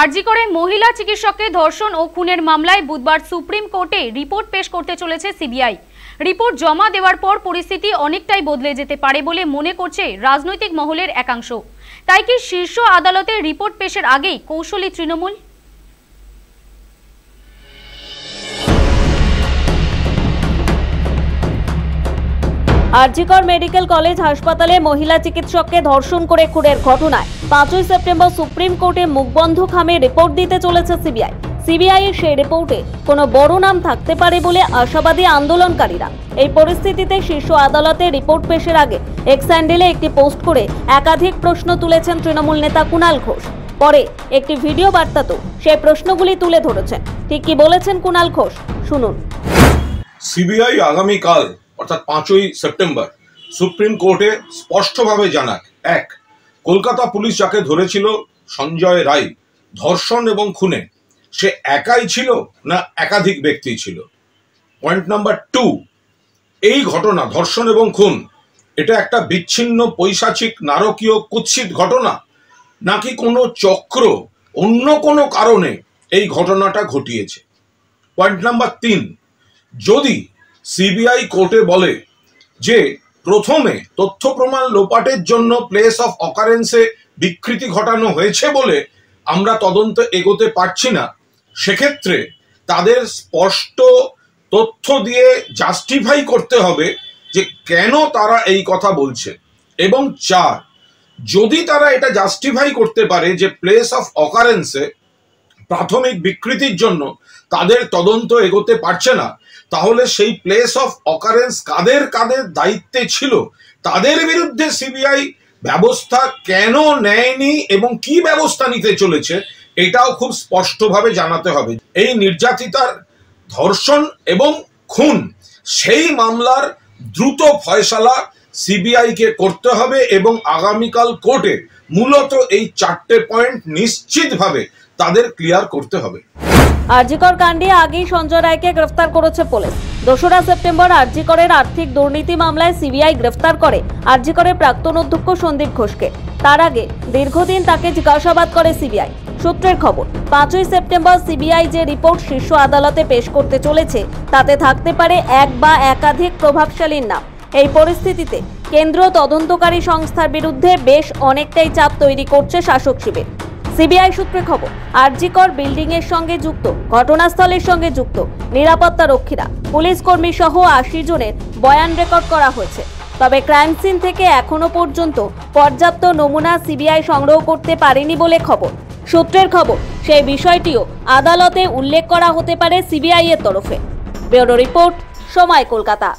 RG करे महिला चिकित्सकকে ধর্ষণ ও খুনের মামলায় বুধবার সুপ্রিম কোর্টে রিপোর্ট পেশ করতে চলেছে সিবিআই। রিপোর্ট জমা দেওয়ার পর পরিস্থিতি অনেকটাই বদলে যেতে পারে বলে মনে করছে রাজনৈতিক মহলের একাংশ। তাই কি শীর্ষ আদালতে রিপোর্ট পেশের আগেই কৌশলী তৃণমূল? आरजीकर मेडिकल कॉलेज हासपाताले महिला चिकित्सकকে धर्षण করে খুনের ঘটনায় 5 সেপ্টেম্বর সুপ্রিম কোর্টে মুখবন্ধ খামে রিপোর্ট দিতে চলেছে সিবিআই। সিবিআই এর সেই রিপোর্টে কোনো বড় নাম থাকতে পারে বলে আশাবাদী আন্দোলনকারীরা। এই পরিস্থিতিতে শীর্ষ আদালতে রিপোর্ট পেশের আগে এক্স হ্যান্ডেলে একটি পোস্ট করে একাধিক প্রশ্ন তুলেছেন তৃণমূল নেতা কুণাল ঘোষ। পরে একটি ভিডিও বার্তাতেও সেই প্রশ্নগুলি তুলে ধরেছেন। ঠিক কি বলেছেন কুণাল ঘোষ, শুনুন। সিবিআই আগামী কাল অর্থাৎ 5ই সেপ্টেম্বর সুপ্রিম কোর্টে স্পষ্টভাবে জানাক, এক, কলকাতা পুলিশ যাকে ধরেছিল সঞ্জয় রায় ধর্ষণ এবং খুনে, সে একাই ছিল না একাধিক ব্যক্তি ছিল। পয়েন্ট নাম্বার 2, এই ঘটনা ধর্ষণ এবং খুন এটা একটা বিচ্ছিন্ন পৈশাচিক নারকীয় কুৎসিত ঘটনা, নাকি কোনো চক্র অন্য কোনো কারণে এই ঘটনাটা ঘটিয়েছে। পয়েন্ট নাম্বার 3, যদি সিবিআই কোর্টে বলে যে প্রথমে তথ্য প্রমাণ লোপাটের জন্য প্লেস অফ অকারেন্সে বিকৃতি ঘটানো হয়েছে বলে আমরা তদন্ত এগোতে পারছি না, সেক্ষেত্রে তাদের স্পষ্ট তথ্য দিয়ে জাস্টিফাই করতে হবে যে কেন তারা এই কথা বলছে। এবং 4, যদি তারা এটা জাস্টিফাই করতে পারে যে প্লেস অফ অকারেন্সে প্রাথমিক বিকৃতির জন্য তাদের তদন্ত এগোতে পারছে না, তাহলে সেই প্লেস অফ অকারেন্স কাদের কাদের দায়িত্বে ছিল তাদের বিরুদ্ধে সিবিআই ব্যবস্থা কেন নেয়নি এবং কি ব্যবস্থা নিতে চলেছে এটাও খুব স্পষ্টভাবে জানাতে হবে। এই নির্যাতিতার ধর্ষণ এবং খুন সেই মামলার দ্রুত ফয়সালা সিবিআইকে করতে হবে এবং আগামীকাল কোর্টে মূলত এই 4টে পয়েন্ট নিশ্চিতভাবে তাদের ক্লিয়ার করতে হবে। আরজিকর কাণ্ডে আগেই সঞ্জয় রায়কে গ্রেফতার করেছে পুলিশ। 2রা সেপ্টেম্বর আরজিকরের আর্থিক দুর্নীতি মামলায় সিবিআই গ্রেফতার করে আরজিকরের প্রাক্তন অধ্যক্ষ সন্দীপ ঘোষকে। তার আগে দীর্ঘদিন তাকে জিজ্ঞাসাবাদ করে সিবিআই। সূত্রের খবর, 5ই সেপ্টেম্বর সিবিআই যে রিপোর্ট শীর্ষ আদালতে পেশ করতে চলেছে তাতে থাকতে পারে এক বা একাধিক প্রভাবশালীর নাম। এই পরিস্থিতিতে কেন্দ্রীয় তদন্তকারী সংস্থার বিরুদ্ধে বেশ অনেকটাই চাপ তৈরি করছে শাসক শিবির। সিবিআই সূত্রে খবর, আরজিকর বিল্ডিং এর সঙ্গে যুক্ত, ঘটনাস্থলের সঙ্গে যুক্ত নিরাপত্তা রক্ষীরা, পুলিশ কর্মী সহ 80 জনের বয়ান রেকর্ড করা হয়েছে। তবে ক্রাইম সিন থেকে এখনো পর্যন্ত পর্যাপ্ত নমুনা সিবিআই সংগ্রহ করতে পারেনি বলে খবর। সূত্রের খবর, সেই বিষয়টিও আদালতে উল্লেখ করা হতে পারে সিবিআই এর তরফে। ব্যুরো রিপোর্ট, সময়, কলকাতা।